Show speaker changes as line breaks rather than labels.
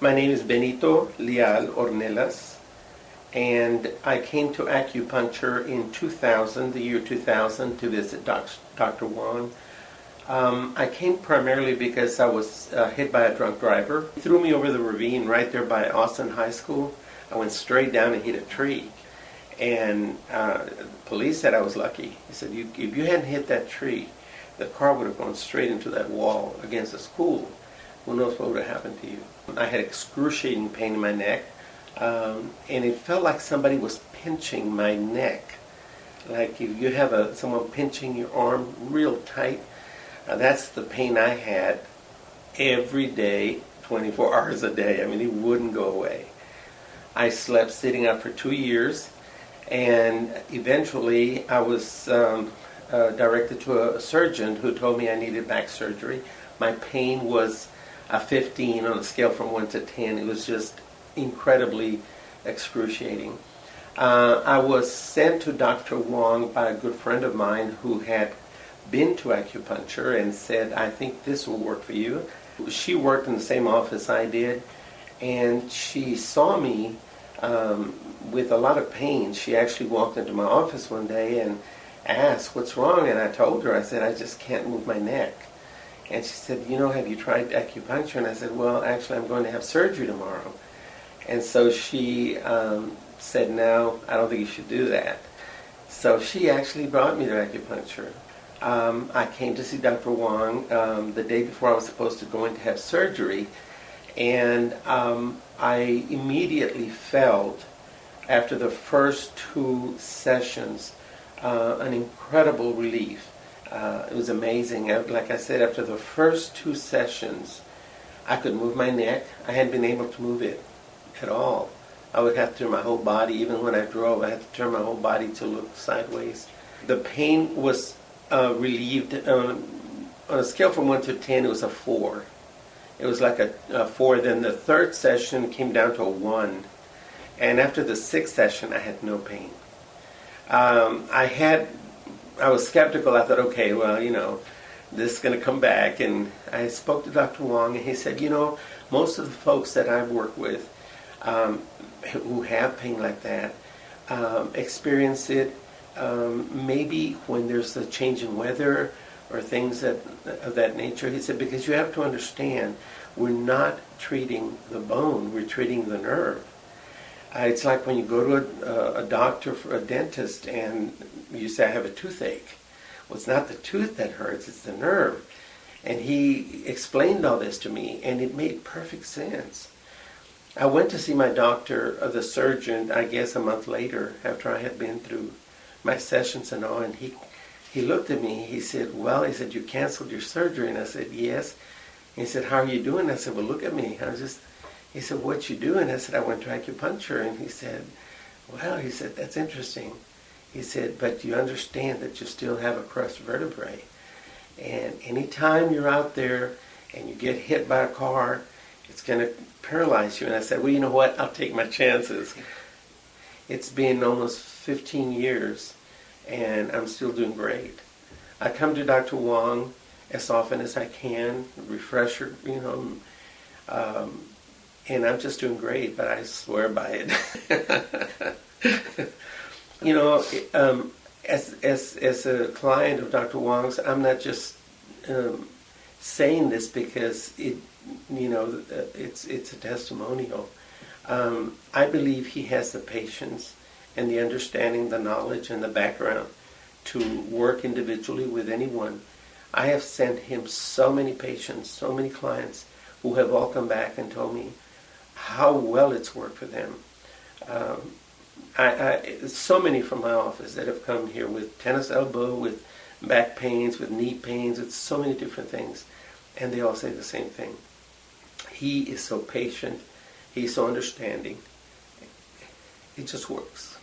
My name is Benito Leal Ornelas, and I came to acupuncture in 2000, the year 2000, to visit Dr. Wang. I came primarily because I was hit by a drunk driver. He threw me over the ravine right there by Austin High School. I went straight down and hit a tree. And the police said I was lucky. He said, if you hadn't hit that tree, the car would have gone straight into that wall against the school. Who knows what would have happened to you. I had excruciating pain in my neck, and it felt like somebody was pinching my neck. Like if you have someone pinching your arm real tight, that's the pain I had every day, 24 hours a day. I mean, it wouldn't go away. I slept sitting up for 2 years, and eventually I was directed to a surgeon who told me I needed back surgery. My pain was a 15 on a scale from 1 to 10. It was just incredibly excruciating. I was sent to Dr. Wang by a good friend of mine who had been to acupuncture and said, I think this will work for you. She worked in the same office I did, and she saw me with a lot of pain. She actually walked into my office one day and asked, what's wrong? And I told her, I said, I just can't move my neck. And she said, have you tried acupuncture? And I said, well, actually, I'm going to have surgery tomorrow. And so she said, no, I don't think you should do that. So she actually brought me to acupuncture. I came to see Dr. Wang the day before I was supposed to go in to have surgery. And I immediately felt, after the first 2 sessions, an incredible relief. It was amazing. Like I said, after the first 2 sessions, I could move my neck. I hadn't been able to move it at all. I would have to turn my whole body. Even when I drove, I had to turn my whole body to look sideways. The pain was relieved. On a scale from 1 to 10, it was a 4. It was like a 4. Then the 3rd session came down to a 1. And after the 6th session, I had no pain. I was skeptical. I thought, okay, well, this is going to come back. And I spoke to Dr. Wang, and he said, most of the folks that I've worked with who have pain like that experience it maybe when there's a change in weather or things of that nature. He said, because you have to understand, we're not treating the bone, we're treating the nerve. It's like when you go to a doctor, for a dentist, and you say, I have a toothache. Well, it's not the tooth that hurts, it's the nerve. And he explained all this to me, and it made perfect sense. I went to see my doctor, the surgeon, I guess a month later, after I had been through my sessions and all, and he looked at me, he said, well, he said, you canceled your surgery. And I said, yes. He said, how are you doing? I said, well, look at me. He said, what you doing? I said, I went to acupuncture. And he said, well, he said, that's interesting. He said, but you understand that you still have a crushed vertebrae. And anytime you're out there and you get hit by a car, it's going to paralyze you. And I said, well, you know what? I'll take my chances. It's been almost 15 years, and I'm still doing great. I come to Dr. Wang as often as I can, refresher, and I'm just doing great, but I swear by it. As a client of Dr. Wang's, I'm not just saying this because it's a testimonial. I believe he has the patience and the understanding, the knowledge, and the background to work individually with anyone. I have sent him so many patients, so many clients who have all come back and told me how well it's worked for them. So many from my office that have come here with tennis elbow, with back pains, with knee pains, with so many different things, and they all say the same thing. He is so patient. He's so understanding. It just works.